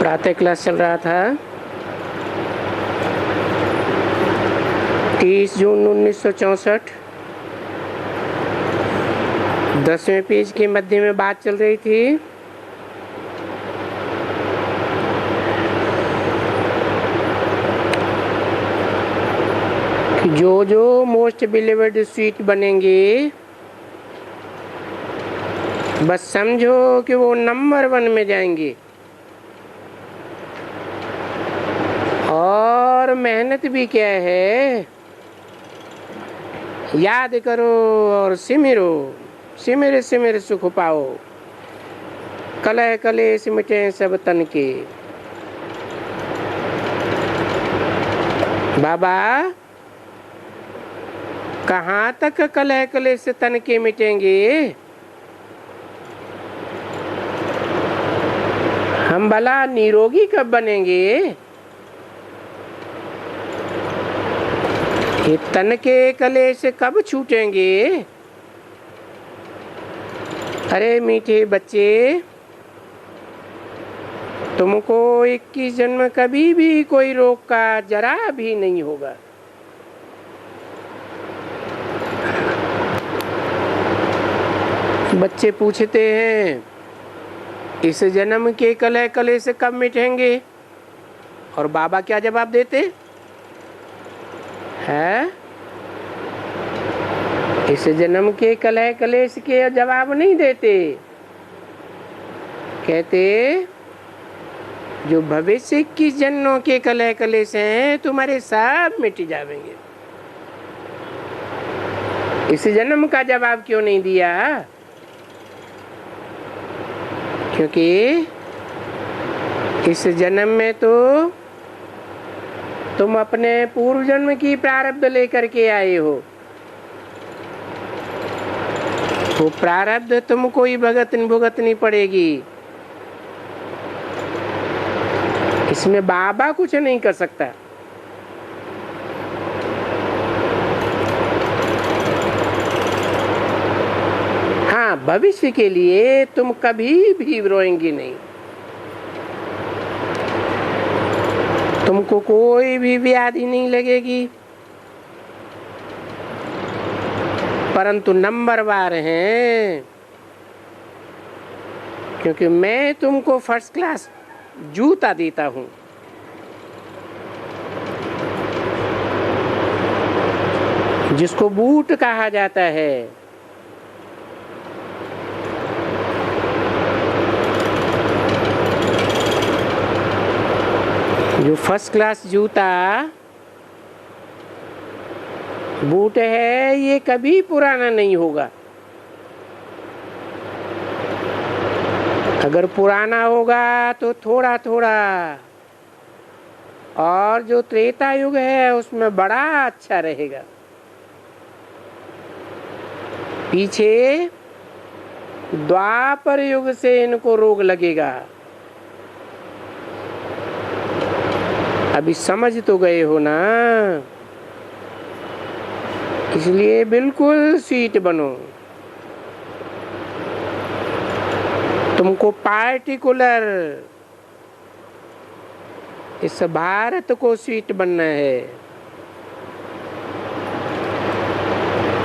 प्रातः क्लास चल रहा था 30 जून 1964। 10वें पेज के मध्य में बात चल रही थी कि जो जो मोस्ट बिलीवर्ड स्वीट बनेंगे बस समझो कि वो नंबर 1 में जाएंगे और मेहनत भी क्या है, याद करो और सिमरो, सिमर सिमर सुख पाओ, कलह कलेश मिटे सब तन के। बाबा कहाँ तक कलह कलेश तन के मिटेंगे? हम भला निरोगी कब बनेंगे? ये तन के कलेश कब छूटेंगे? अरे मीठे बच्चे, तुमको 21 जन्म कभी भी कोई रोग का जरा भी नहीं होगा। बच्चे पूछते हैं इस जन्म के कलह कलेश कब मिटेंगे, और बाबा क्या जवाब देते हैं? इस जन्म के कलह कलेश के जवाब नहीं देते, कहते जो भविष्य 21 जन्मों के कलह कलेश हैं तुम्हारे सब मिट जाएंगे। इस जन्म का जवाब क्यों नहीं दिया? क्योंकि इस जन्म में तो तुम अपने पूर्व जन्म की प्रारब्ध लेकर के आए हो। वो प्रारब्ध तुमको ही भुगतनी पड़ेगी। इसमें बाबा कुछ नहीं कर सकता। हाँ, भविष्य के लिए तुम कभी भी रोएंगी नहीं, तुमको कोई भी व्याधि नहीं लगेगी, परंतु नंबरवार हैं, क्योंकि मैं तुमको फर्स्ट क्लास जूता देता हूं। जिसको बूट कहा जाता है। जो फर्स्ट क्लास जूता बूट है ये कभी पुराना नहीं होगा। अगर पुराना होगा तो थोड़ा थोड़ा, और जो त्रेता युग है उसमें बड़ा अच्छा रहेगा। पीछे द्वापर युग से इनको रोग लगेगा। अभी समझ तो गए हो ना? इसलिए बिल्कुल स्वीट बनो। तुमको पार्टिकुलर इस भारत को स्वीट बनना है,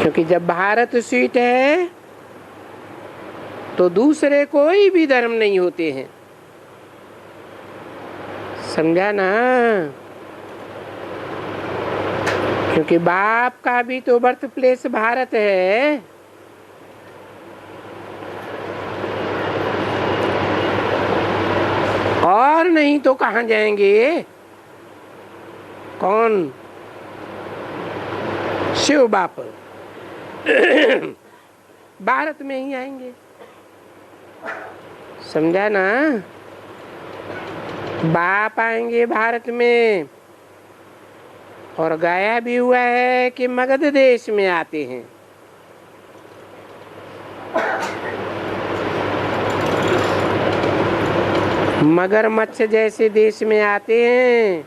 क्योंकि जब भारत स्वीट है तो दूसरे कोई भी धर्म नहीं होते हैं। समझा ना? क्योंकि बाप का भी तो बर्थ प्लेस भारत है। और नहीं तो कहाँ जाएंगे? कौन? शिव बाप भारत में ही आएंगे। समझा ना? बाप आएंगे भारत में, और गाया भी हुआ है कि मगध देश में आते हैं। मगरमच्छ जैसे देश में आते हैं।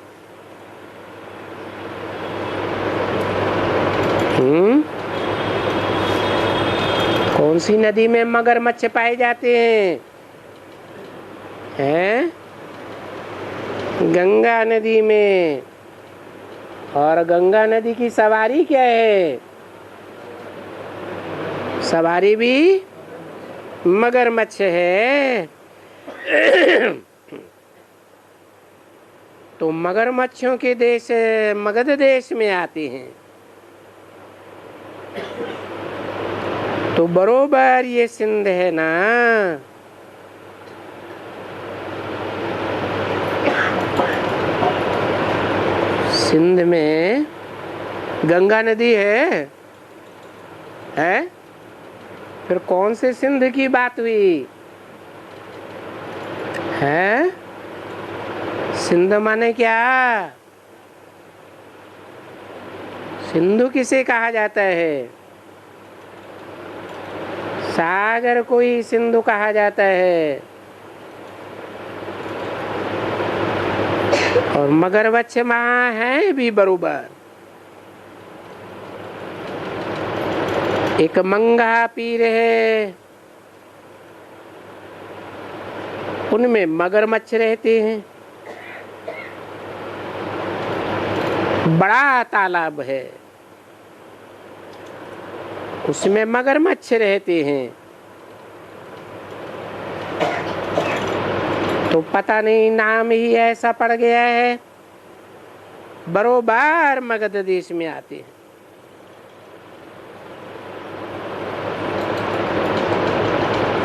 कौन सी नदी में मगरमच्छ पाए जाते हैं? गंगा नदी में। और गंगा नदी की सवारी क्या है? सवारी भी मगरमच्छ है। तो मगरमच्छों के देश मगध देश में आते हैं। तो बरोबर ये सिंध है ना, सिंध में गंगा नदी है? फिर कौन से सिंध की बात हुई है? सिंध माने क्या? सिंधु किसे कहा जाता है? सागर को ही सिंधु कहा जाता है। और मगरमच्छ वहाँ है भी बरोबर। एक मंगा पीर है, उनमें मगरमच्छ रहते हैं। बड़ा तालाब है, उसमें मगरमच्छ रहते हैं। तो पता नहीं नाम ही ऐसा पड़ गया है, बरोबर मगध देश में आते हैं।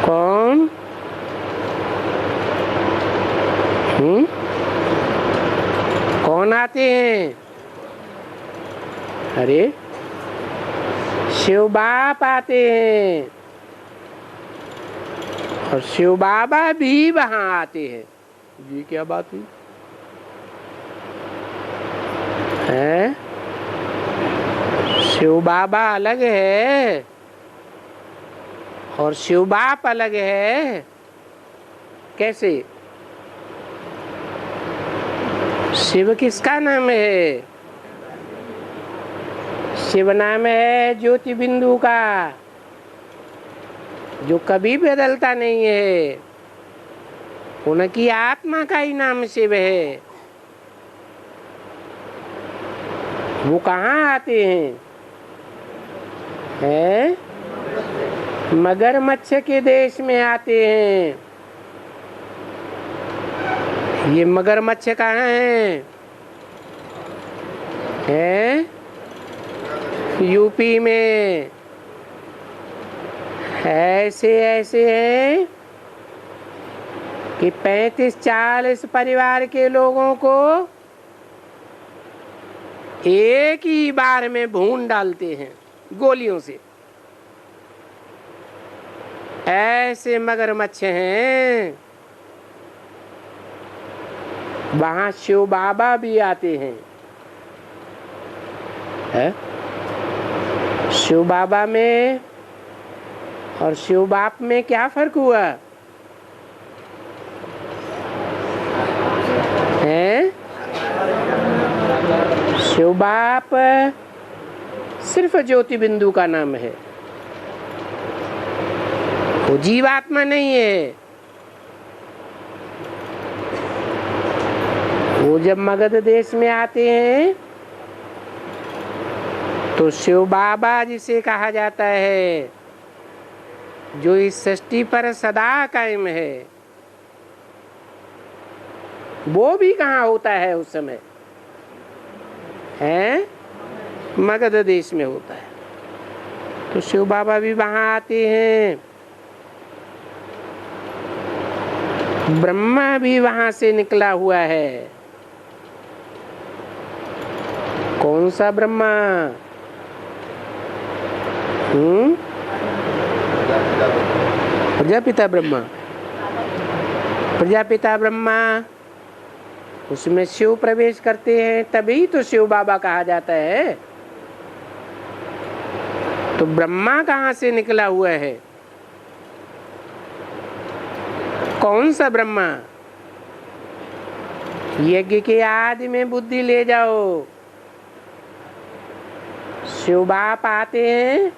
कौन? कौन आते हैं? अरे शिव बाप आते हैं, और शिव बाबा भी वहां आते हैं। ये क्या बात हुई है? शिव बाबा अलग है और शिव बाप अलग है। कैसे? शिव किसका नाम है? शिव नाम है ज्योति बिंदु का, जो कभी बदलता नहीं है। उनकी आत्मा का ही नाम शिव है। वो कहाँ आते हैं? मगरमच्छ के देश में आते हैं। ये मगरमच्छ कहाँ हैं? यूपी में। ऐसे ऐसे हैं कि 35-40 परिवार के लोगों को एक ही बार में भून डालते हैं गोलियों से। ऐसे मगरमच्छ हैं। वहां शिव बाबा भी आते हैं। शिव बाबा में और शिव बाप में क्या फर्क हुआ है? शिव बाप सिर्फ ज्योति बिंदु का नाम है, वो जीवात्मा नहीं है। वो जब मगध देश में आते हैं तो शिव बाबा जिसे कहा जाता है, जो इस सृष्टि पर सदा कायम है, वो भी कहाँ होता है उस समय? मगध देश में होता है। तो शिव बाबा भी वहां आते हैं। ब्रह्मा भी वहां से निकला हुआ है। कौन सा ब्रह्मा? प्रजापिता ब्रह्मा। प्रजापिता ब्रह्मा, उसमें शिव प्रवेश करते हैं, तभी तो शिव बाबा कहा जाता है। तो ब्रह्मा कहाँ से निकला हुआ है? कौन सा ब्रह्मा? यज्ञ के आदि में बुद्धि ले जाओ। शिव बाप आते हैं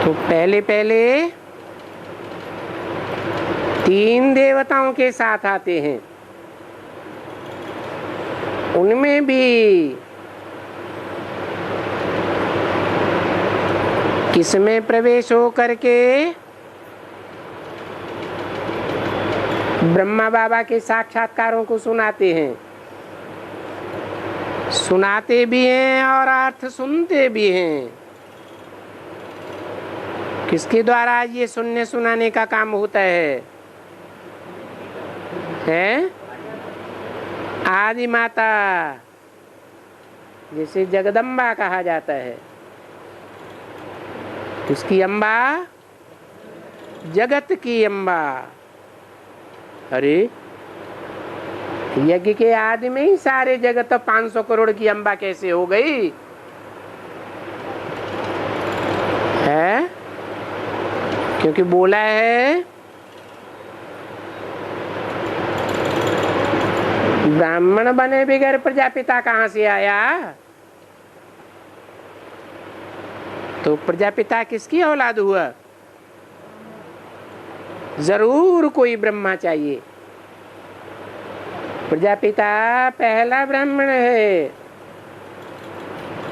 तो पहले तीन देवताओं के साथ आते हैं, उनमें भी किसमें प्रवेश हो करके ब्रह्मा बाबा के साक्षात्कारों को सुनाते हैं, सुनाते भी हैं और अर्थ सुनते भी हैं। किसके द्वारा ये सुनने सुनाने का काम होता है? आदि माता, जिसे जगदम्बा कहा जाता है। किसकी अम्बा? जगत की अम्बा। अरे यज्ञ के आदि में ही सारे जगत 500 करोड़ की अम्बा कैसे हो गई है? क्योंकि बोला है ब्राह्मण बने बगैर प्रजापिता कहाँ से आया? तो प्रजापिता किसकी औलाद हुआ? जरूर कोई ब्रह्मा चाहिए। प्रजापिता पहला ब्राह्मण है,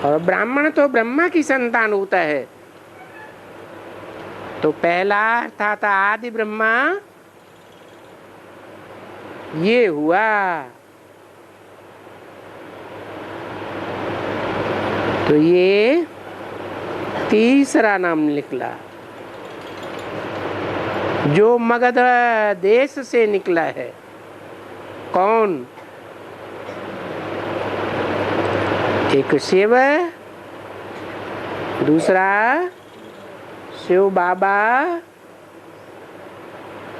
और ब्राह्मण तो ब्रह्मा की संतान होता है। तो पहला अर्थात आदि ब्रह्मा ये हुआ। तो ये तीसरा नाम निकला, जो मगध देश से निकला है। कौन? एक शिव, दूसरा शिव बाबा,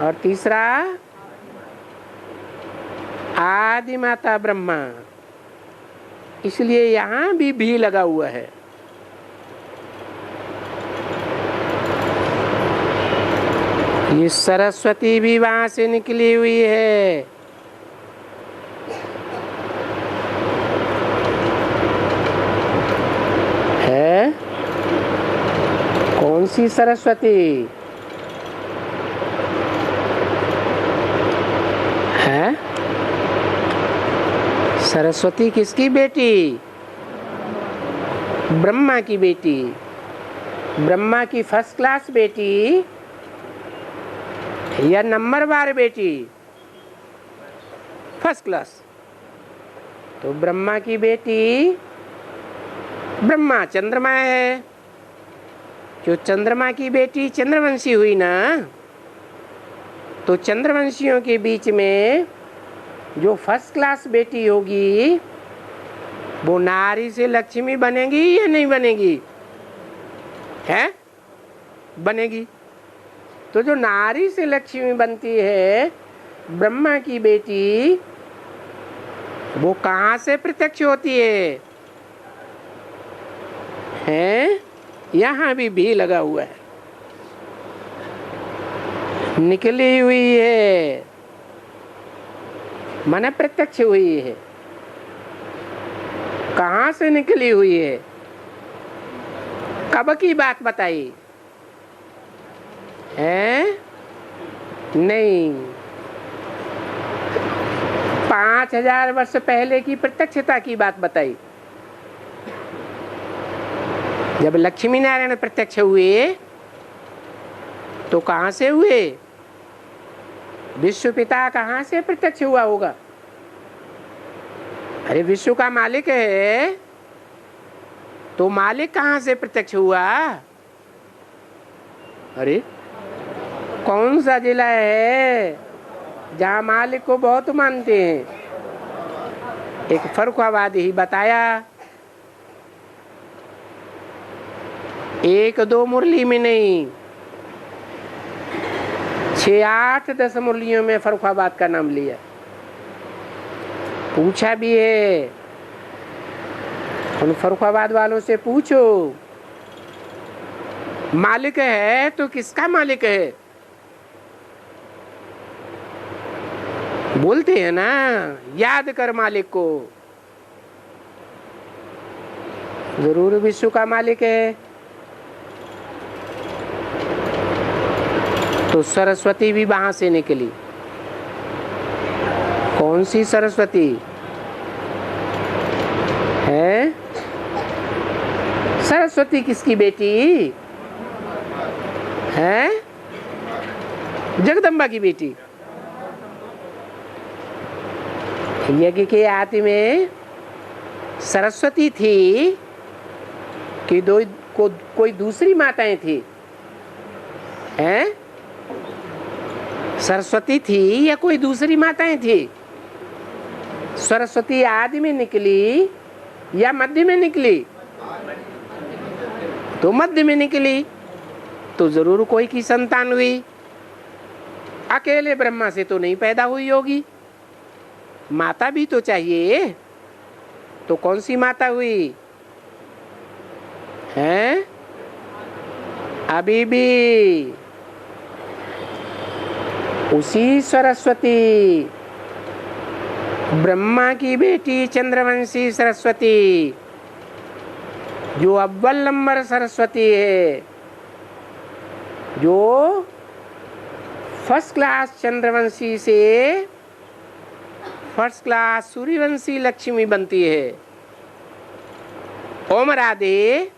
और तीसरा आदि माता ब्रह्मा। इसलिए यहाँ भी लगा हुआ है। ये सरस्वती भी वहां से निकली हुई है। कौन सी सरस्वती है? सरस्वती किसकी बेटी? ब्रह्मा की बेटी। ब्रह्मा की फर्स्ट क्लास बेटी या नंबरवार बेटी? First class. तो ब्रह्मा की बेटी ब्रह्मा चंद्रमा है। जो चंद्रमा की बेटी चंद्रवंशी हुई ना, तो चंद्रवंशियों के बीच में जो फर्स्ट क्लास बेटी होगी वो नारी से लक्ष्मी बनेगी या नहीं बनेगी? है? बनेगी। तो जो नारी से लक्ष्मी बनती है ब्रह्मा की बेटी, वो कहाँ से प्रत्यक्ष होती है? यहाँ भी लगा हुआ है। निकली हुई है, माने प्रत्यक्ष हुई है। कहाँ से निकली हुई है? कब की बात बताई है? नहीं, 5000 वर्ष पहले की प्रत्यक्षता की बात बताई। जब लक्ष्मी नारायण प्रत्यक्ष हुए तो कहाँ से हुए? विश्व पिता कहाँ से प्रत्यक्ष हुआ होगा? अरे विश्व का मालिक है, तो मालिक कहाँ से प्रत्यक्ष हुआ? अरे कौन सा जिला है जहाँ मालिक को बहुत मानते हैं? एक फर्रुखाबाद ही बताया। 1-2 मुरली में नहीं, 6-8-10 मुरलियों में फर्रुखाबाद का नाम लिया। पूछा भी है, उन फर्रुखाबाद वालों से पूछो मालिक है तो किसका मालिक है? बोलते हैं ना, याद कर मालिक को। जरूर विश्व का मालिक है। तो सरस्वती भी वहां से निकली। कौन सी सरस्वती है? सरस्वती किसकी बेटी है? जगदम्बा की बेटी। यज्ञ के आदि में सरस्वती थी कि कोई दूसरी माताएं थी? हैं? सरस्वती थी या कोई दूसरी माताएं थी? सरस्वती आदि में निकली या मध्य में निकली? तो मध्य में निकली, तो जरूर कोई की संतान हुई। अकेले ब्रह्मा से तो नहीं पैदा हुई होगी, माता भी तो चाहिए। तो कौन सी माता हुई है? अभी भी उसी सरस्वती, ब्रह्मा की बेटी चंद्रवंशी सरस्वती, जो अव्वल नंबर सरस्वती है, जो फर्स्ट क्लास चंद्रवंशी से फर्स्ट क्लास सूर्यवंशी लक्ष्मी बनती है। ओम राधे।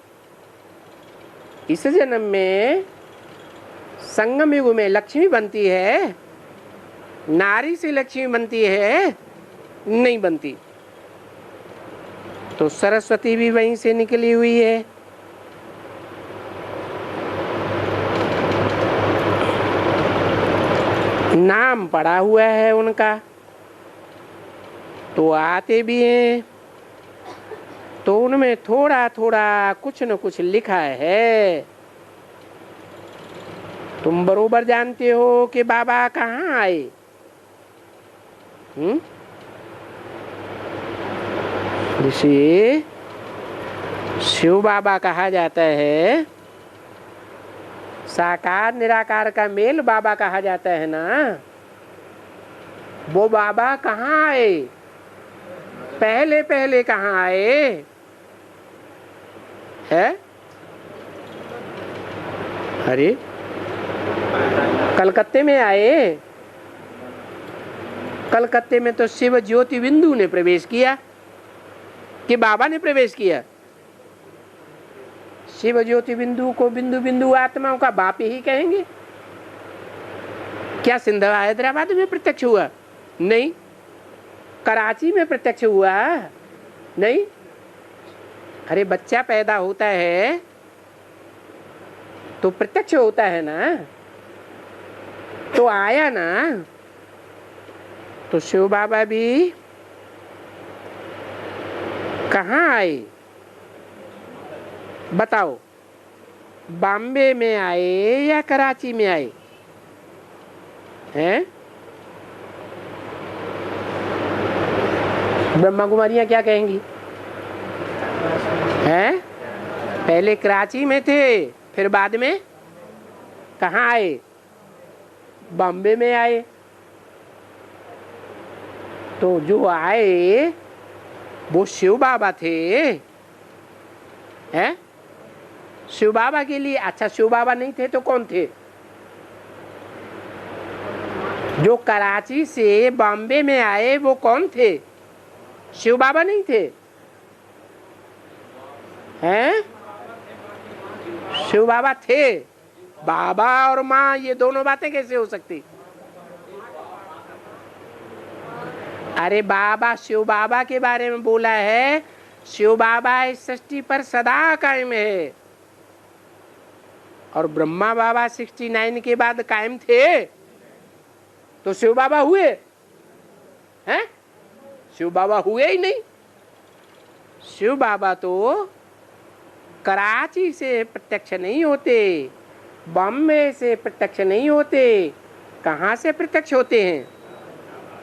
इस जन्म में संगम युग में लक्ष्मी बनती है, नारी से लक्ष्मी बनती है? नहीं बनती। तो सरस्वती भी वहीं से निकली हुई है। नाम पड़ा हुआ है उनका, तो आते भी हैं, तो उनमें थोड़ा थोड़ा कुछ न कुछ लिखा है। तुम बरोबर जानते हो कि बाबा कहाँ आए। जिसे शिव बाबा कहा जाता है, साकार निराकार का मेल बाबा कहा जाता है ना, वो बाबा कहाँ आए? पहले पहले कहाँ आए है? अरे कलकत्ते में आए। कलकत्ते में तो शिव ज्योति बिंदु ने प्रवेश किया कि बाबा ने प्रवेश किया? शिव ज्योति बिंदु को बिंदु बिंदु आत्माओं का बाप ही कहेंगे। क्या सिंधवा हैदराबाद में प्रत्यक्ष हुआ? नहीं। कराची में प्रत्यक्ष हुआ? नहीं। अरे बच्चा पैदा होता है तो प्रत्यक्ष होता है ना, तो आया ना। तो शिव बाबा भी कहाँ आए बताओ? बॉम्बे में आए या कराची में आए हैं? ब्रह्मा कुमारियां क्या कहेंगी? हैं? पहले कराची में थे, फिर बाद में कहाँ आए? बॉम्बे में आए। तो जो आए वो शिव बाबा थे। हैं? शिव बाबा के लिए। अच्छा, शिव बाबा नहीं थे तो कौन थे? जो कराची से बॉम्बे में आए वो कौन थे? शिव बाबा नहीं थे? हैं? शिव बाबा थे। बाबा और माँ ये दोनों बातें कैसे हो सकती? अरे बाबा शिव बाबा के बारे में बोला है। शिव बाबा इस सृष्टि पर सदा कायम है, और ब्रह्मा बाबा 69 के बाद कायम थे, तो शिव बाबा हुए हैं? शिव बाबा हुए ही नहीं। शिव बाबा तो कराची से प्रत्यक्ष नहीं होते, बॉम्बे से प्रत्यक्ष नहीं होते। कहाँ से प्रत्यक्ष होते हैं?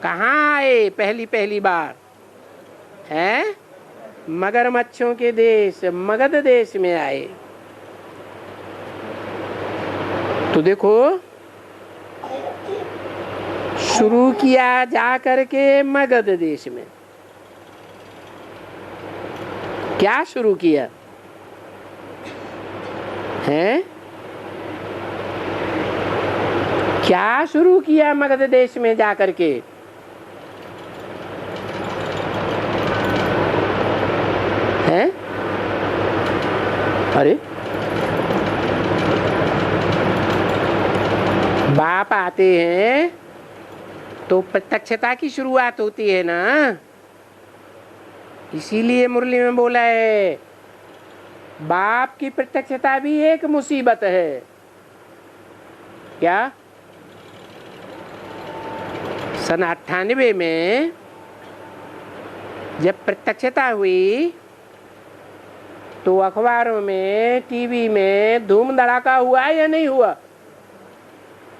कहाँ आए पहली पहली बार? हैं? मगरमच्छों के देश मगध देश में आए। तो देखो, शुरू किया जा करके मगध देश में। क्या शुरू किया है? शुरू किया मगध देश में जाकर के? हैं? अरे बाप आते हैं तो प्रत्यक्षता की शुरुआत होती है ना। इसीलिए मुरली में बोला है बाप की प्रत्यक्षता भी एक मुसीबत है। क्या? सन 98 में जब प्रत्यक्षता हुई तो अखबारों में, टीवी में धूम धड़ाका हुआ या नहीं हुआ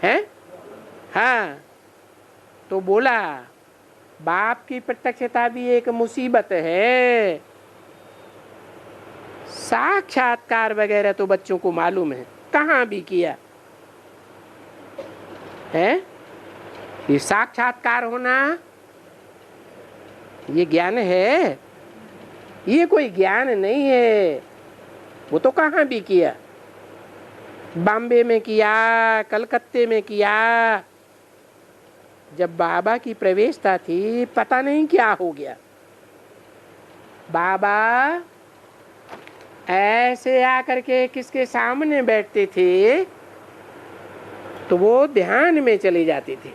है? हाँ, तो बोला बाप की प्रत्यक्षता भी एक मुसीबत है। साक्षात्कार वगैरह तो बच्चों को मालूम है, कहाँ भी किया है। ये साक्षात्कार होना ये ज्ञान है, ये कोई ज्ञान नहीं है। वो तो कहाँ भी किया, बॉम्बे में किया, कलकत्ते में किया। जब बाबा की प्रवेशता थी पता नहीं क्या हो गया। बाबा ऐसे आकर के किसके सामने बैठते थे तो वो ध्यान में चले जाते थे।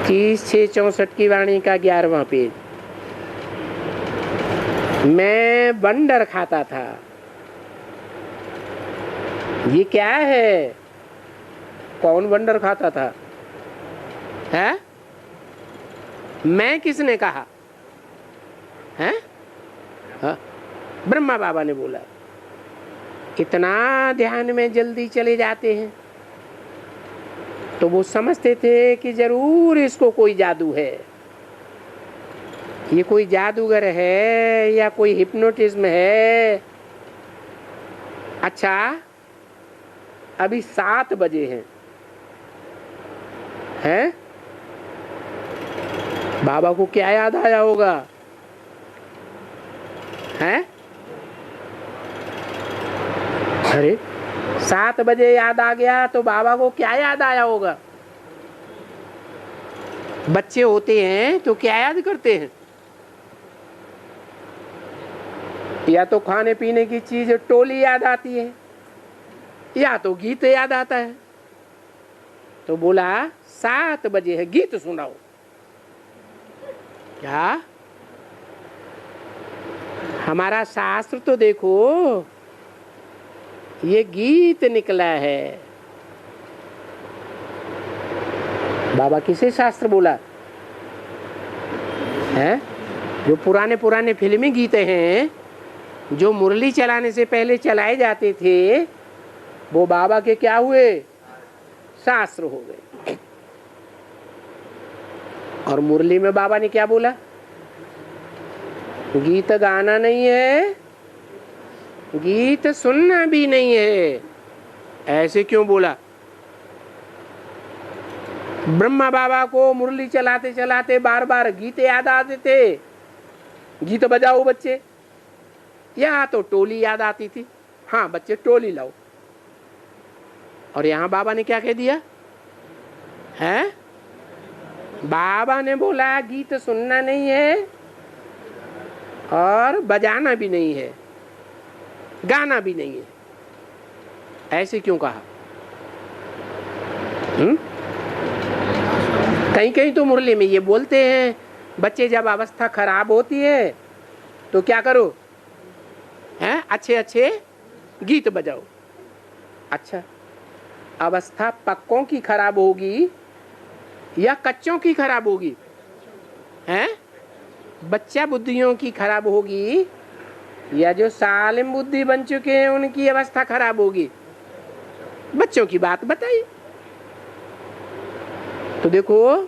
30/6/64 की वाणी का 11वां पेज। मैं वंडर खाता था। ये क्या है? कौन वंडर खाता था? है? मैं किसने कहा है? हाँ, ब्रह्मा बाबा ने बोला। इतना ध्यान में जल्दी चले जाते हैं तो वो समझते थे कि जरूर इसको कोई जादू है, ये कोई जादूगर है या कोई हिप्नोटिज्म है। अच्छा, अभी 7 बजे हैं? बाबा को क्या याद आया होगा? हैं? अरे 7 बजे याद आ गया तो बाबा को क्या याद आया होगा? बच्चे होते हैं तो क्या याद करते हैं? या तो खाने पीने की चीज टोली याद आती है या तो गीत याद आता है। तो बोला 7 बजे है, गीत सुनाओ। क्या? हमारा शास्त्र तो देखो, ये गीत निकला है। बाबा किसे शास्त्र बोला है? जो पुराने पुराने फिल्मी गीत हैं जो मुरली चलाने से पहले चलाए जाते थे, वो बाबा के क्या हुए? शास्त्र हो गए। और मुरली में बाबा ने क्या बोला? गीत गाना नहीं है, गीत सुनना भी नहीं है। ऐसे क्यों बोला? ब्रह्मा बाबा को मुरली चलाते चलाते बार बार गीत याद आते थे। गीत बजाओ बच्चे, या तो टोली याद आती थी। हाँ बच्चे टोली लाओ। और यहाँ बाबा ने क्या कह दिया है? बाबा ने बोला गीत सुनना नहीं है और बजाना भी नहीं है, गाना भी नहीं है। ऐसे क्यों कहा? कहीं कहीं तो मुरली में ये बोलते हैं बच्चे जब अवस्था खराब होती है तो क्या करो हैं? अच्छे अच्छे गीत बजाओ। अच्छा, अवस्था पक्कों की खराब होगी या कच्चों की खराब होगी? हैं? बच्चा बुद्धियों की खराब होगी या जो सालिम बुद्धि बन चुके हैं उनकी अवस्था खराब होगी? बच्चों की बात बताइए। तो देखो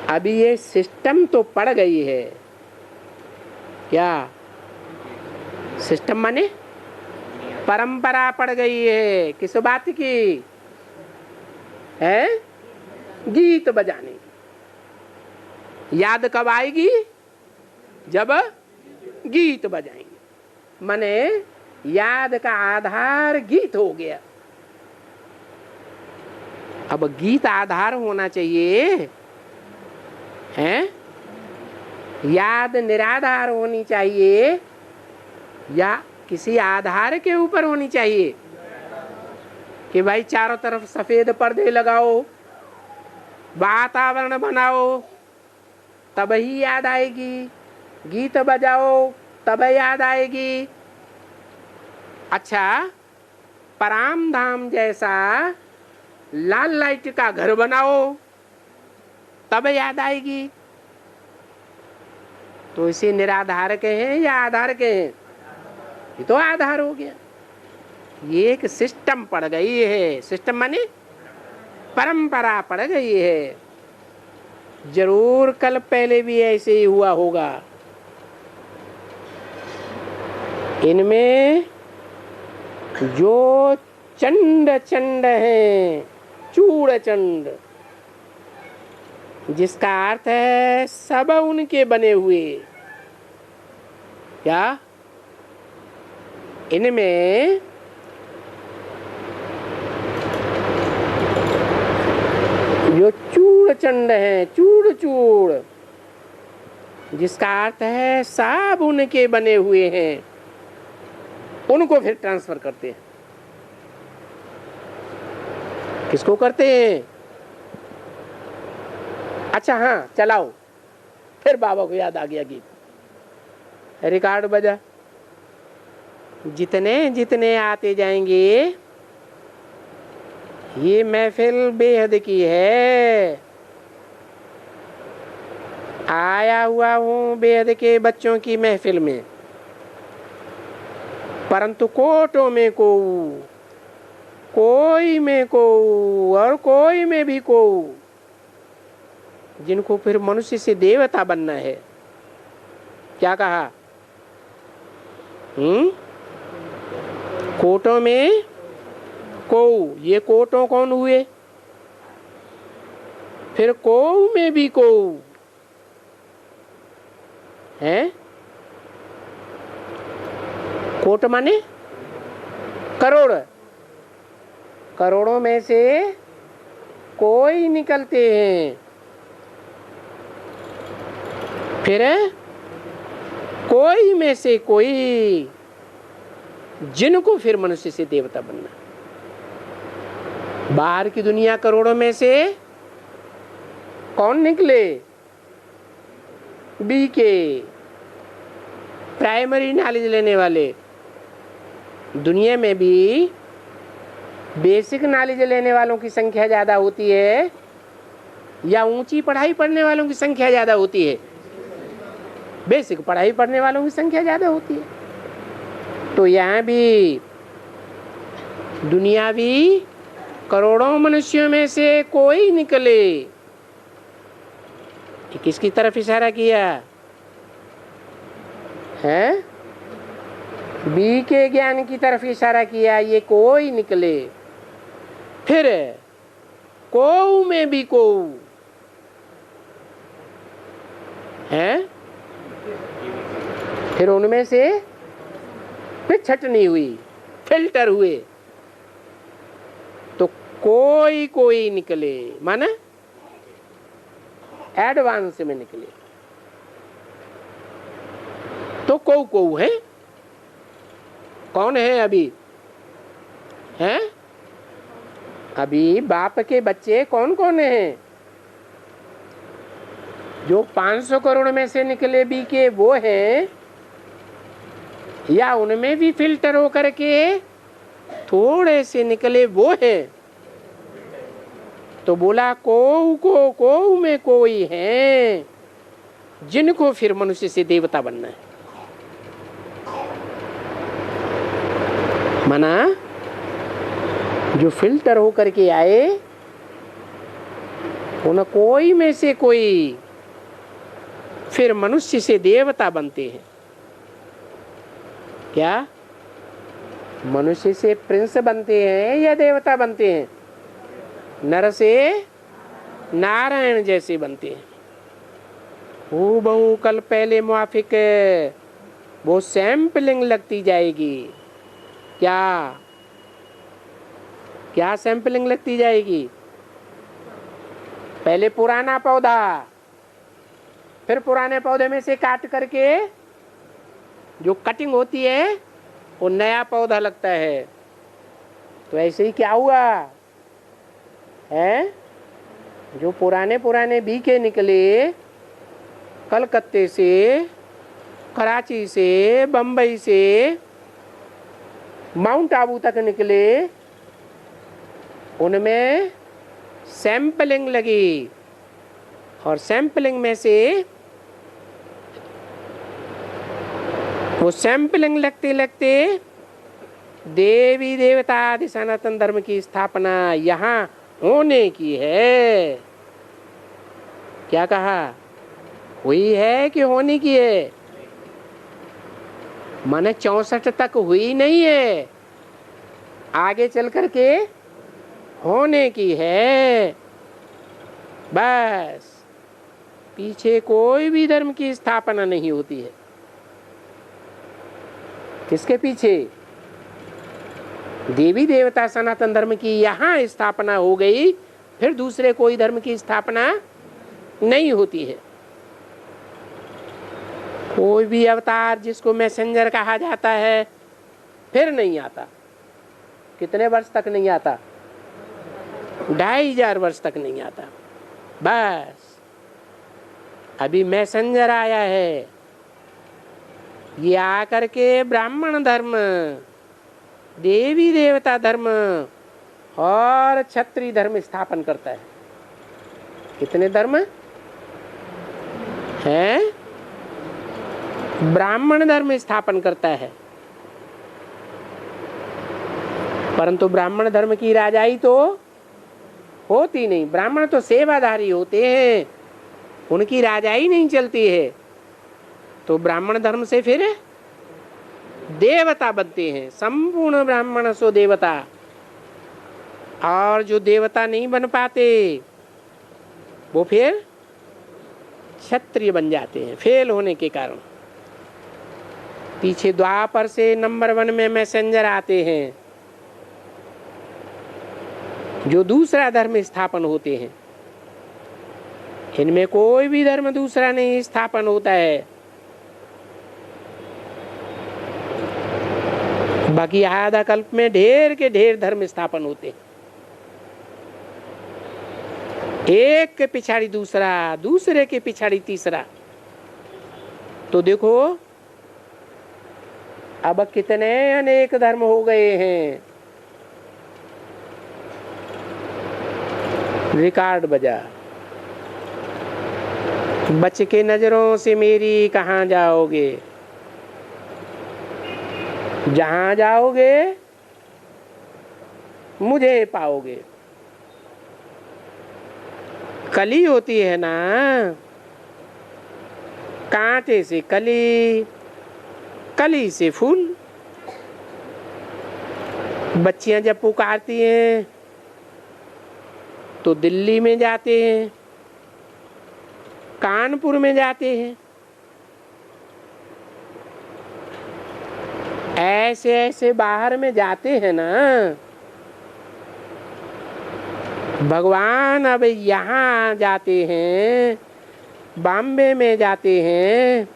अभी ये सिस्टम तो पड़ गई है। क्या सिस्टम माने? परंपरा पड़ गई है। किस बात की है? गीत बजाने की। याद कब आएगी? जब गीत बजाएंगे। माने याद का आधार गीत हो गया। अब गीत आधार होना चाहिए, हैं? याद निराधार होनी चाहिए या किसी आधार के ऊपर होनी चाहिए कि भाई चारों तरफ सफेद पर्दे लगाओ, वातावरण बनाओ, तब ही याद आएगी, गीत बजाओ तब याद आएगी। अच्छा, पराम धाम जैसा लाल लाइट का घर बनाओ तब याद आएगी। तो इसे निराधार कहें या आधार कहें? ये तो आधार हो गया। ये एक सिस्टम पड़ गई है, सिस्टम माने परंपरा पड़ गई है। जरूर कल पहले भी ऐसे ही हुआ होगा। इनमें जो चंड चंड हैं, चूड़ चंड, जिसका अर्थ है सब उनके बने हुए, क्या? इनमें जो चूड़ चंड है, चूड़ चूड़, जिसका अर्थ है सब उनके बने हुए हैं, उनको फिर ट्रांसफर करते हैं। किसको करते हैं? अच्छा हाँ, चलाओ। फिर बाबा को याद आ गया गीत, रिकॉर्ड बजा। जितने जितने आते जाएंगे, ये महफिल बेहद की है। आया हुआ हूँ बेहद के बच्चों की महफिल में, परंतु कोटों में कोई में को और कोई में भी को, जिनको फिर मनुष्य से देवता बनना है। क्या कहा? कोटों में को, ये कोटों कौन हुए? फिर को में भी को है। कोट माने करोड़, करोड़ों में से कोई निकलते हैं। फिर कोई में से कोई, जिनको फिर मनुष्य से देवता बनना। बाहर की दुनिया करोड़ों में से कौन निकले? बीके, प्राइमरी नॉलेज लेने वाले। दुनिया में भी बेसिक नॉलेज लेने वालों की संख्या ज्यादा होती है या ऊंची पढ़ाई पढ़ने वालों की संख्या ज्यादा होती है? बेसिक पढ़ाई पढ़ने वालों की संख्या ज्यादा होती है। तो यहाँ भी दुनियावी करोड़ों मनुष्यों में से कोई निकले। किसकी तरफ इशारा किया है? बी के ज्ञान की तरफ इशारा किया। ये कोई निकले। फिर को में भी को है, फिर उनमें से फिर छटनी हुई, फिल्टर हुए, तो कोई कोई निकले, माना एडवांस में निकले। तो को है। कौन है अभी? हैं? अभी बाप के बच्चे कौन कौन हैं? जो 500 करोड़ में से निकले बी के वो हैं, या उनमें भी फिल्टर होकर के थोड़े से निकले वो हैं? तो बोला को में कोई है, जिनको फिर मनुष्य से देवता बनना है। माना जो फिल्टर होकर के आए, उन कोई में से कोई फिर मनुष्य से देवता बनते हैं। क्या मनुष्य से प्रिंस बनते हैं या देवता बनते हैं? नर से नारायण जैसे बनते हैं। बहु कल पहले मुआफिक वो सैंपलिंग लगती जाएगी। क्या क्या सैंपलिंग लगती जाएगी? पहले पुराना पौधा, फिर पुराने पौधे में से काट करके जो कटिंग होती है वो नया पौधा लगता है। तो ऐसे ही क्या हुआ है, जो पुराने पुराने बीके निकले कलकत्ते से, कराची से, बम्बई से, माउंट आबू तक निकले, उनमें सैंपलिंग लगी और सैंपलिंग में से वो सैंपलिंग लगते लगते देवी देवता आदि सनातन धर्म की स्थापना यहाँ होने की है। क्या कहा, हुई है कि होने की है? माने 64 तक हुई नहीं है, आगे चल करके होने की है। बस पीछे कोई भी धर्म की स्थापना नहीं होती है। किसके पीछे? देवी देवता सनातन धर्म की यहाँ स्थापना हो गई, फिर दूसरे कोई धर्म की स्थापना नहीं होती है। कोई भी अवतार जिसको मैसेंजर कहा जाता है फिर नहीं आता। कितने वर्ष तक नहीं आता? 2500 वर्ष तक नहीं आता। बस अभी मैसेंजर आया है, ये आकर के ब्राह्मण धर्म, देवी देवता धर्म और क्षत्रिय धर्म स्थापन करता है। कितने धर्म हैं? ब्राह्मण धर्म स्थापन करता है। परंतु ब्राह्मण धर्म की राजाई तो होती नहीं। ब्राह्मण तो सेवाधारी होते हैं, उनकी राजाई नहीं चलती है। तो ब्राह्मण धर्म से फिर देवता बनते हैं। संपूर्ण ब्राह्मण सो देवता। और जो देवता नहीं बन पाते वो फिर क्षत्रिय बन जाते हैं, फेल होने के कारण। पीछे द्वापर से नंबर 1 में मैसेंजर आते हैं, जो दूसरा धर्म स्थापन होते हैं। इनमें कोई भी धर्म दूसरा नहीं स्थापन होता है। बाकी आधा कल्प में ढेर के ढेर धर्म स्थापन होते हैं, एक के पिछाड़ी दूसरा, दूसरे के पिछाड़ी तीसरा। तो देखो अब कितने अनेक धर्म हो गए हैं। रिकॉर्ड बजा, बच के नजरों से मेरी कहाँ जाओगे, जहां जाओगे मुझे पाओगे। कली होती है ना, कांटे से कली, कली से फूल। बच्चियां जब पुकारती हैं तो दिल्ली में जाते हैं, कानपुर में जाते हैं। ऐसे ऐसे बाहर में जाते हैं ना। भगवान अब यहाँ जाते हैं, बॉम्बे में जाते हैं,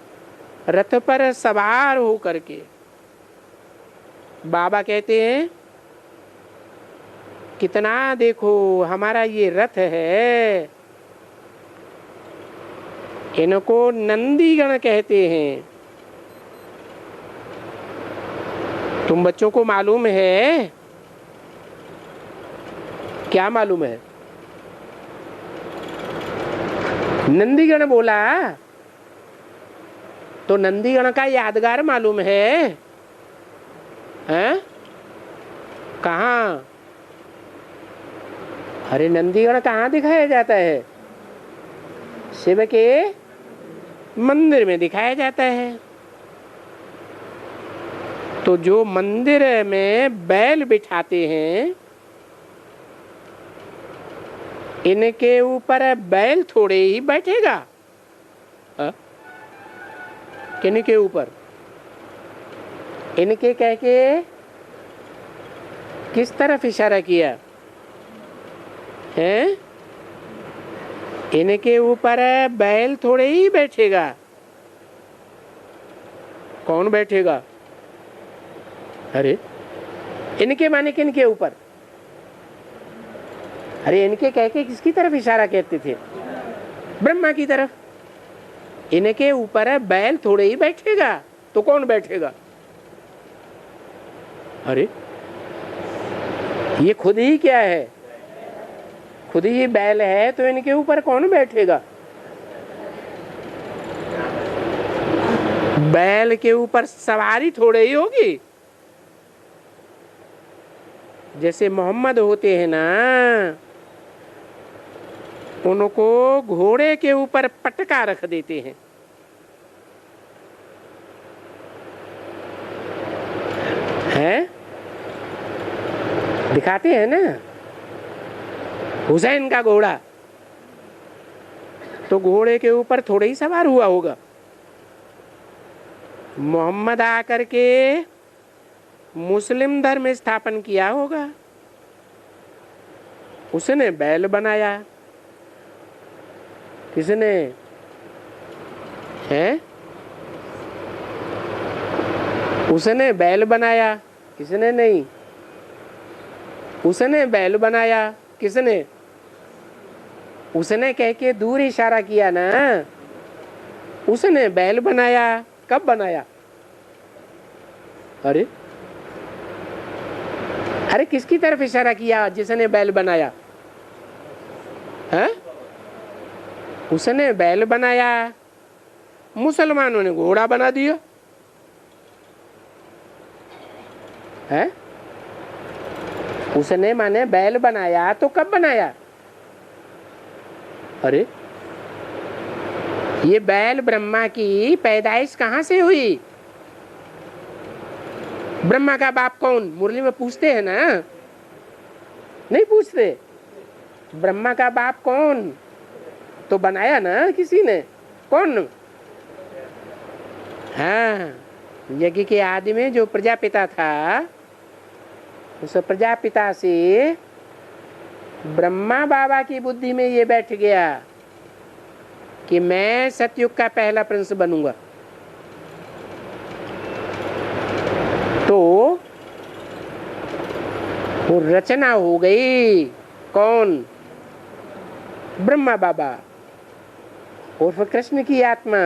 रथ पर सवार हो करके। बाबा कहते हैं कितना देखो हमारा ये रथ है। इनको नंदीगण कहते हैं। तुम बच्चों को मालूम है? क्या मालूम है? नंदीगण बोला तो नंदीगण का यादगार मालूम है? हैं? कहाँ? अरे नंदीगण कहाँ दिखाया जाता है? शिव के मंदिर में दिखाया जाता है। तो जो मंदिर में बैल बिठाते हैं, इनके ऊपर बैल थोड़े ही बैठेगा। किनके ऊपर? इनके कह के किस तरफ इशारा किया है? इनके ऊपर बैल थोड़े ही बैठेगा। कौन बैठेगा? अरे इनके माने किनके ऊपर? अरे इनके कह के किसकी तरफ इशारा कहते थे? ब्रह्मा की तरफ। इनके ऊपर बैल थोड़े ही बैठेगा, तो कौन बैठेगा? अरे ये खुद ही क्या है? खुद ही बैल है, तो इनके ऊपर कौन बैठेगा? बैल के ऊपर सवारी थोड़े ही होगी। जैसे मोहम्मद होते हैं ना, उनको घोड़े के ऊपर पटका रख देते हैं। हैं? दिखाते हैं ना हुसैन का घोड़ा, तो घोड़े के ऊपर थोड़े ही सवार हुआ होगा। मोहम्मद आकर के मुस्लिम धर्म स्थापन किया होगा, उसने बैल बनाया। किसने? है? उसने बैल बनाया। किसने? नहीं, उसने बैल बनाया। किसने? उसने कह के दूर इशारा किया ना, उसने बैल बनाया। कब बनाया? अरे अरे किसकी तरफ इशारा किया जिसने बैल बनाया? है? उसने बैल बनाया, मुसलमानों ने घोड़ा बना दिया। है? उसने माने बैल बनाया, तो कब बनाया? अरे ये बैल ब्रह्मा की पैदाइश कहाँ से हुई? ब्रह्मा का बाप कौन? मुरली में पूछते हैं ना? नहीं पूछते। ब्रह्मा का बाप कौन? तो बनाया ना किसी ने। कौन? हाँ, यज्ञ के आदि में जो प्रजापिता था, उस प्रजापिता से ब्रह्मा बाबा की बुद्धि में ये बैठ गया कि मैं सतयुग का पहला प्रिंस बनूंगा। तो वो रचना हो गई। कौन? ब्रह्मा बाबा उर्फ कृष्ण की आत्मा।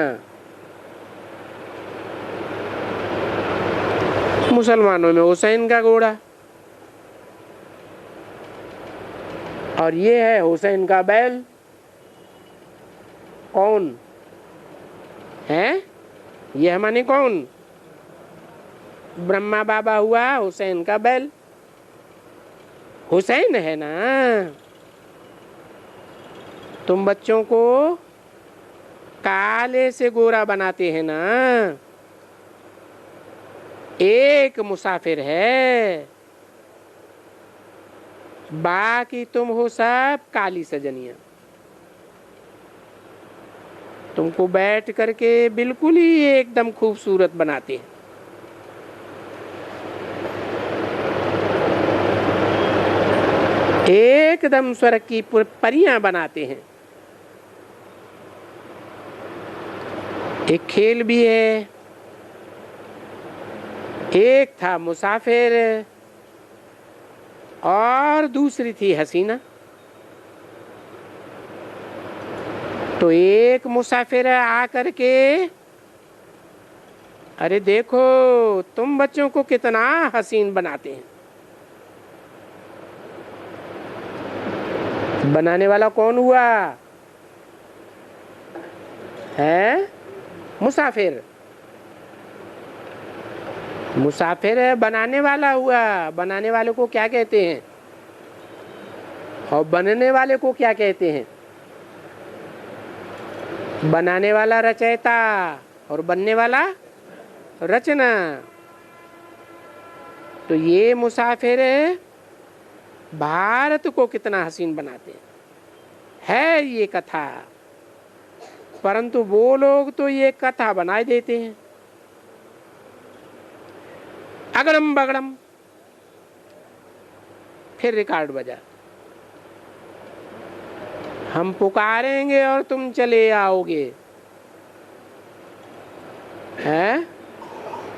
मुसलमानों में हुसैन का घोड़ा, और ये है हुसैन का बैल। कौन है? यह माने कौन? ब्रह्मा बाबा हुआ हुसैन का बैल। हुसैन है ना। तुम बच्चों को काले से गोरा बनाते हैं ना, एक मुसाफिर है, बाकी तुम हो सब काली सजनिया। तुमको बैठ करके बिल्कुल ही एकदम खूबसूरत बनाते हैं। एकदम स्वर्ग की परियां बनाते हैं। एक खेल भी है। एक था मुसाफिर और दूसरी थी हसीना। तो एक मुसाफिर आकर के, अरे देखो तुम बच्चों को कितना हसीन बनाते हैं। बनाने वाला कौन हुआ? है? मुसाफिर। मुसाफिर बनाने वाला हुआ। बनाने वाले को क्या कहते हैं? और बनने वाले को क्या कहते हैं? बनाने वाला रचयिता और बनने वाला रचना। तो ये मुसाफिर भारत को कितना हसीन बनाते हैं, है ये कथा। परंतु वो लोग तो ये कथा बनाए देते हैं। अगड़म बगड़म, फिर रिकॉर्ड बजा। हम पुकारेंगे और तुम चले आओगे, हैं?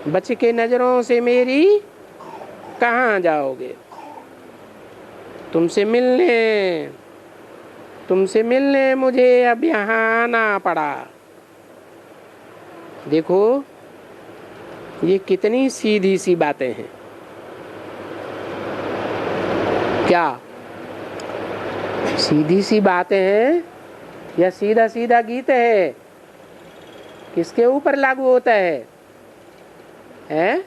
बच के नजरों से मेरी कहाँ जाओगे? तुमसे मिलने मुझे अब यहाँ आना पड़ा। देखो ये कितनी सीधी सी बातें हैं। क्या सीधी सी बातें हैं या सीधा सीधा गीत है? किसके ऊपर लागू होता है? हैं?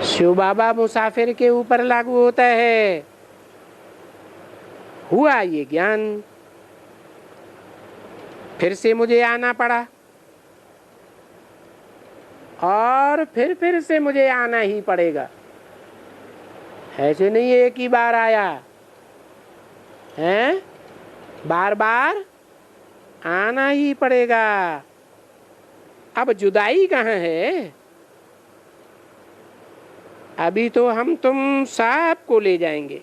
शिव बाबा मुसाफिर के ऊपर लागू होता है। हुआ ये ज्ञान, फिर से मुझे आना पड़ा और फिर से मुझे आना ही पड़ेगा। ऐसे नहीं एक ही बार आया है, बार बार आना ही पड़ेगा। अब जुदाई कहाँ है? अभी तो हम तुम सबको ले जाएंगे।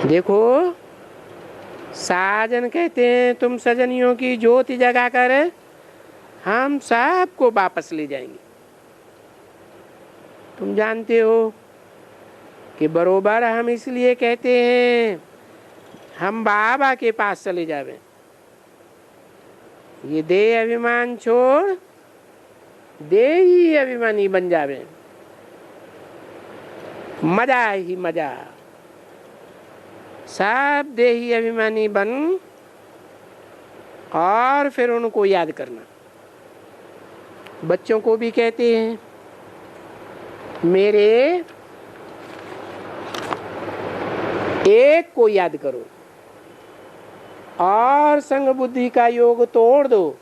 देखो साजन कहते हैं तुम सजनियों की ज्योति जगा कर हम सबको वापस ले जाएंगे। तुम जानते हो कि बरोबर हम इसलिए कहते हैं हम बाबा के पास चले जावे। ये देह अभिमान छोड़ देही अभिमानी बन जावे, मजा ही मजा। सब देही अभिमानी बन और फिर उनको याद करना। बच्चों को भी कहते हैं मेरे एक को याद करो और संग बुद्धि का योग तोड़ दो।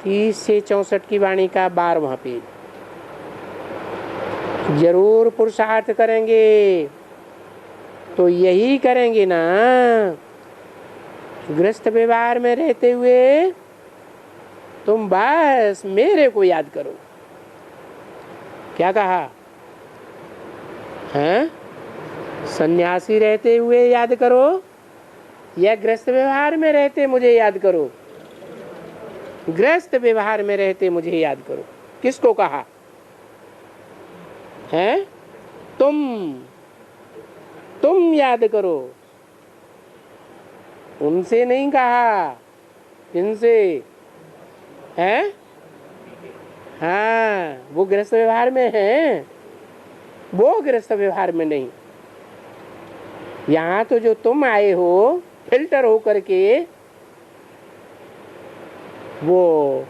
30 से 64 की वाणी का 12वां पेज। जरूर पुरुषार्थ करेंगे तो यही करेंगे ना। गृहस्थ व्यवहार में रहते हुए तुम बस मेरे को याद करो। क्या कहा है? सन्यासी रहते हुए याद करो या गृहस्थ व्यवहार में रहते मुझे याद करो? गृहस्थ व्यवहार में रहते मुझे याद करो। किसको कहा है? तुम याद करो। उनसे नहीं कहा, इनसे है। हाँ वो गृहस्थ व्यवहार में है, वो गृहस्थ व्यवहार में नहीं। यहाँ तो जो तुम आए हो फिल्टर हो करके, वो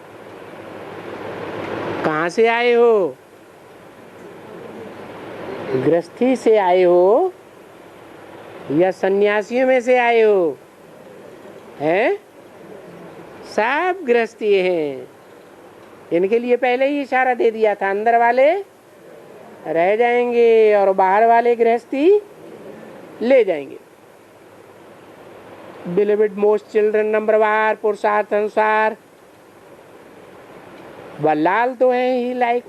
कहाँ से आए हो? गृहस्थी से आए हो या सन्यासियों में से आए हो? हैं? सब गृहस्थी हैं। इनके लिए पहले ही इशारा दे दिया था, अंदर वाले रह जाएंगे और बाहर वाले गृहस्थी ले जाएंगे। Beloved most children नंबरवार पुरुषार्थ अनुसार वल्लाल तो है ही लाइक।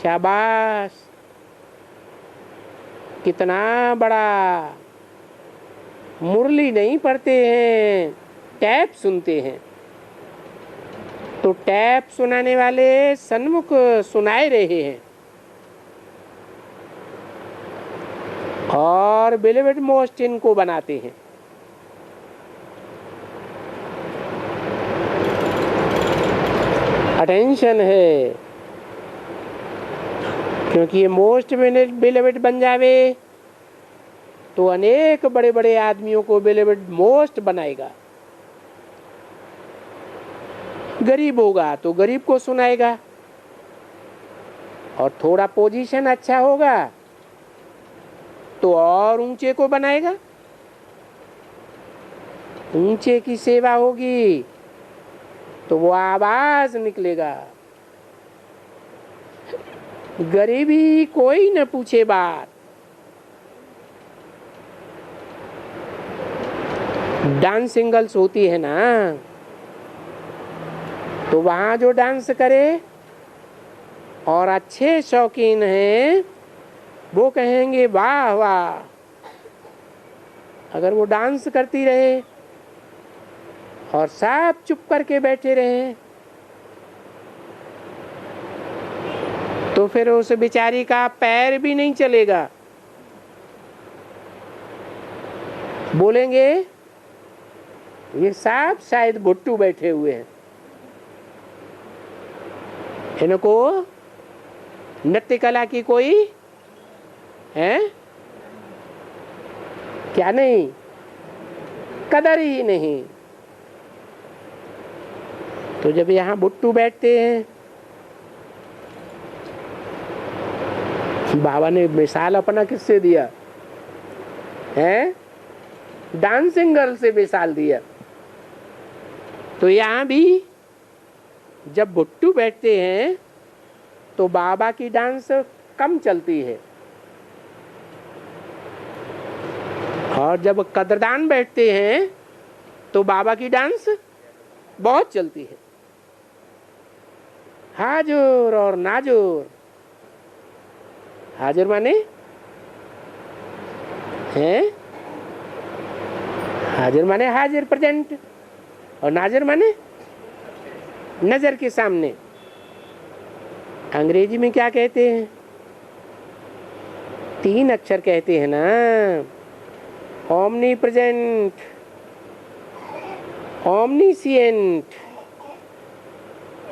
शाबाश, कितना बड़ा। मुरली नहीं पढ़ते हैं, टैप सुनते हैं। तो टैप सुनाने वाले सन्मुख सुनाए रहे हैं और बेलेवेड मोस्ट इनको बनाते हैं। अटेंशन है, क्योंकि ये मोस्ट बेलेवेड बन जावे तो अनेक बड़े बड़े आदमियों को बेलेवेड मोस्ट बनाएगा। गरीब होगा तो गरीब को सुनाएगा और थोड़ा पोजीशन अच्छा होगा तो और ऊंचे को बनाएगा। ऊंचे की सेवा होगी तो वो आवाज निकलेगा। गरीबी कोई न पूछे बात। डांस सिंगल्स होती है ना, तो वहां जो डांस करे और अच्छे शौकीन हैं वो कहेंगे वाह वाह। अगर वो डांस करती रहे और सब चुप करके बैठे रहे तो फिर उस बेचारी का पैर भी नहीं चलेगा। बोलेंगे ये सब शायद भुट्टू बैठे हुए हैं, इनको नृत्य कला की कोई है क्या नहीं, कदर ही नहीं। तो जब यहाँ भुट्टू बैठते हैं, बाबा ने मिसाल अपना किससे दिया है? डांसिंग गर्ल से मिसाल दिया। तो यहाँ भी जब भुट्टू बैठते हैं तो बाबा की डांस कम चलती है, और जब कदरदान बैठते हैं तो बाबा की डांस बहुत चलती है। हाजुर और नाजुर, हाजिर माने हैं, हाजिर माने हाजिर प्रेजेंट, और नाजिर माने नजर के सामने। अंग्रेजी में क्या कहते हैं? 3 अक्षर कहते हैं ना, ओमनी प्रेजेंट, ओमनीसिएंट,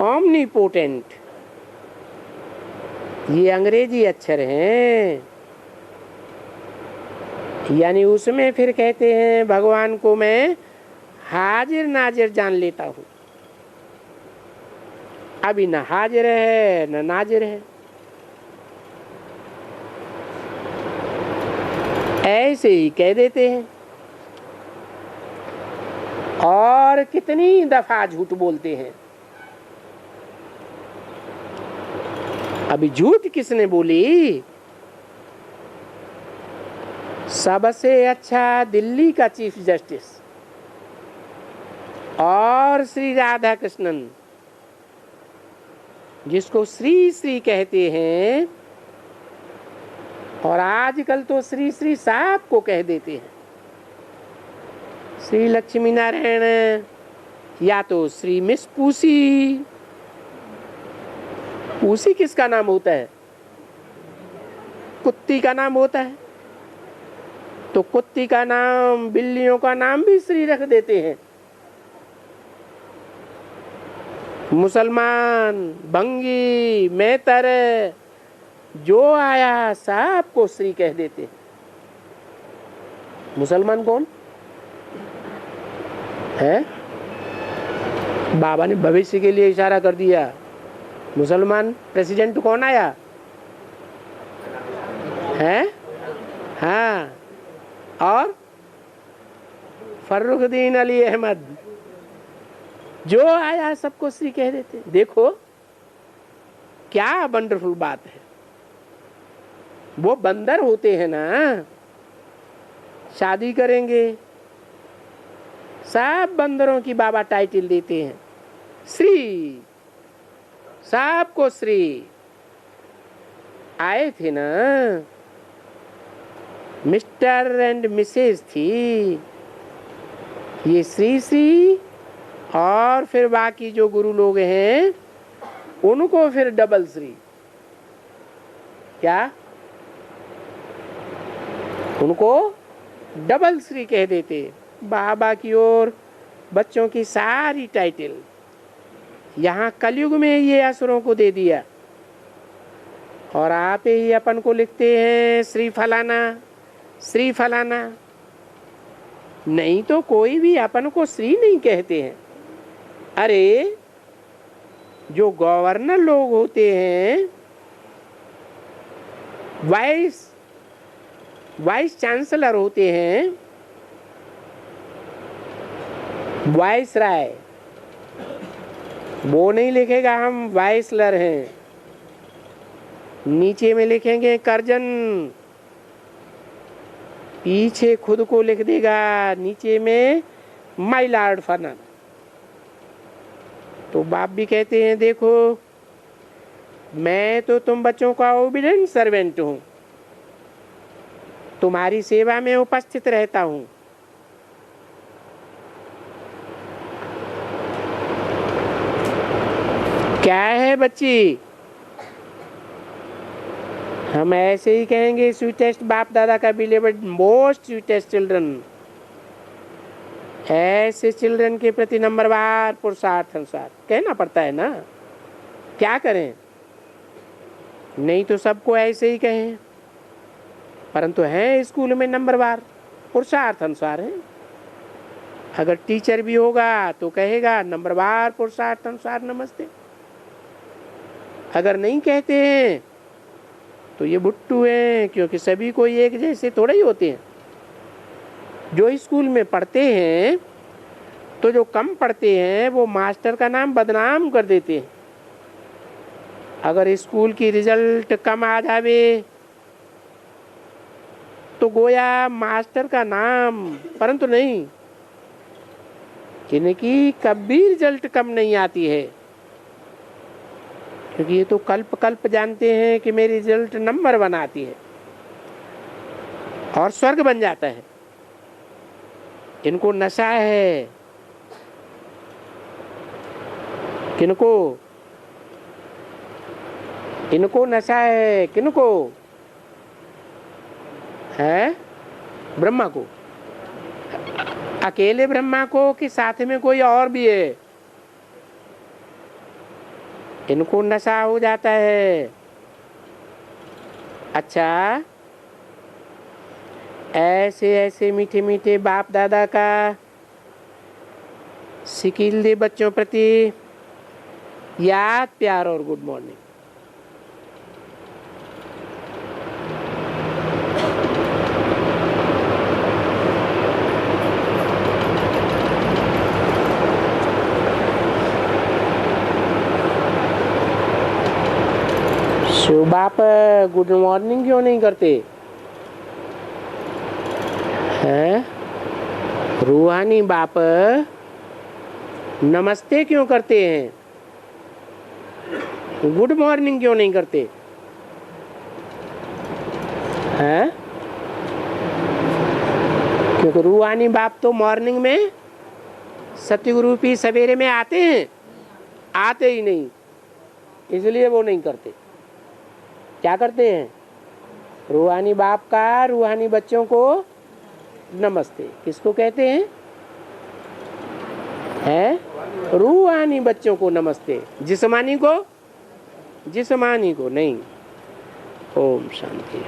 ओमनीपोटेंट। ये अंग्रेजी अक्षर हैं। यानी उसमें फिर कहते हैं भगवान को मैं हाजिर नाजिर जान लेता हूँ। अभी न हाजिर है न नाजिर है, ऐसे ही कह देते हैं। और कितनी दफा झूठ बोलते हैं। अभी झूठ किसने बोली? सबसे अच्छा दिल्ली का चीफ जस्टिस और श्री राधा कृष्णन, जिसको श्री श्री कहते हैं, और आजकल तो श्री श्री साहब को कह देते हैं। श्री लक्ष्मी नारायण या तो श्री मिस पूसी। पूसी किसका नाम होता है? कुत्ती का नाम होता है। तो कुत्ती का नाम, बिल्लियों का नाम भी श्री रख देते हैं। मुसलमान, भंगी, मेहतर, जो आया सबको श्री कह देते हैं। मुसलमान कौन है? बाबा ने भविष्य के लिए इशारा कर दिया। मुसलमान प्रेसिडेंट कौन आया है? हाँ, और फर्रुखदीन अली अहमद, जो आया सबको श्री कह देते। देखो क्या वंडरफुल बात है। वो बंदर होते हैं ना, शादी करेंगे, सब बंदरों की बाबा टाइटल देते हैं श्री, सबको श्री। आए थे ना, मिस्टर एंड मिसेज थी, ये श्री श्री, और फिर बाकी जो गुरु लोग हैं उनको फिर डबल श्री। क्या? उनको डबल श्री कह देते। बाबा की ओर बच्चों की सारी टाइटल यहाँ कलयुग में ये असुरों को दे दिया, और आप ही अपन को लिखते हैं श्री फलाना, श्री फलाना। नहीं तो कोई भी अपन को श्री नहीं कहते हैं। अरे जो गवर्नर लोग होते हैं, वाइस चांसलर होते हैं, वाइस राय, वो नहीं लिखेगा हम वाइसलर हैं, नीचे में लिखेंगे करजन, पीछे खुद को लिख देगा नीचे में माय लॉर्ड फर्नर। तो बाप भी कहते हैं देखो मैं तो तुम बच्चों का ओबीडिएंट सर्वेंट हूं, तुम्हारी सेवा में उपस्थित रहता हूं। क्या है बच्ची? हम ऐसे ही कहेंगे, स्वीटेस्ट बाप दादा का बिलीवर्ड मोस्ट स्वीटेस्ट चिल्ड्रन। ऐसे चिल्ड्रन के प्रति नंबरवार पुरुषार्थ अनुसार कहना पड़ता है ना, क्या करें? नहीं तो सबको ऐसे ही कहें, परंतु है स्कूल में नंबरवार पुरुषार्थ अनुसार है। अगर टीचर भी होगा तो कहेगा नंबरवार पुरुषार्थ अनुसार नमस्ते। अगर नहीं कहते हैं तो ये बुट्टू हैं, क्योंकि सभी को एक जैसे थोड़े ही होते हैं। जो स्कूल में पढ़ते हैं तो जो कम पढ़ते हैं वो मास्टर का नाम बदनाम कर देते हैं। अगर स्कूल की रिजल्ट कम आ जावे तो गोया मास्टर का नाम, परंतु नहीं, किनकी कभी रिजल्ट कम नहीं आती है, क्योंकि ये तो कल्प कल्प जानते हैं कि मेरी रिजल्ट नंबर बनाती है और स्वर्ग बन जाता है। इनको नशा है, किनको? इनको नशा है, किनको है? ब्रह्मा को। अकेले ब्रह्मा को कि साथ में कोई और भी है? इनको नशा हो जाता है। अच्छा, ऐसे ऐसे मीठे मीठे बाप दादा का सिकील दे बच्चों प्रति याद, प्यार और गुड मॉर्निंग। शिव बाप गुड मॉर्निंग क्यों नहीं करते हैं? रूहानी बाप नमस्ते क्यों करते हैं? गुड मॉर्निंग क्यों नहीं करते हैं? क्योंकि रूहानी बाप तो मॉर्निंग में सतयुरूपी सवेरे में आते हैं, आते ही नहीं, इसलिए वो नहीं करते। क्या करते हैं? रूहानी बाप का रूहानी बच्चों को नमस्ते। किसको कहते हैं? है रूहानी बच्चों को नमस्ते, जिस्मानी को? जिस्मानी को नहीं। ओम शांति।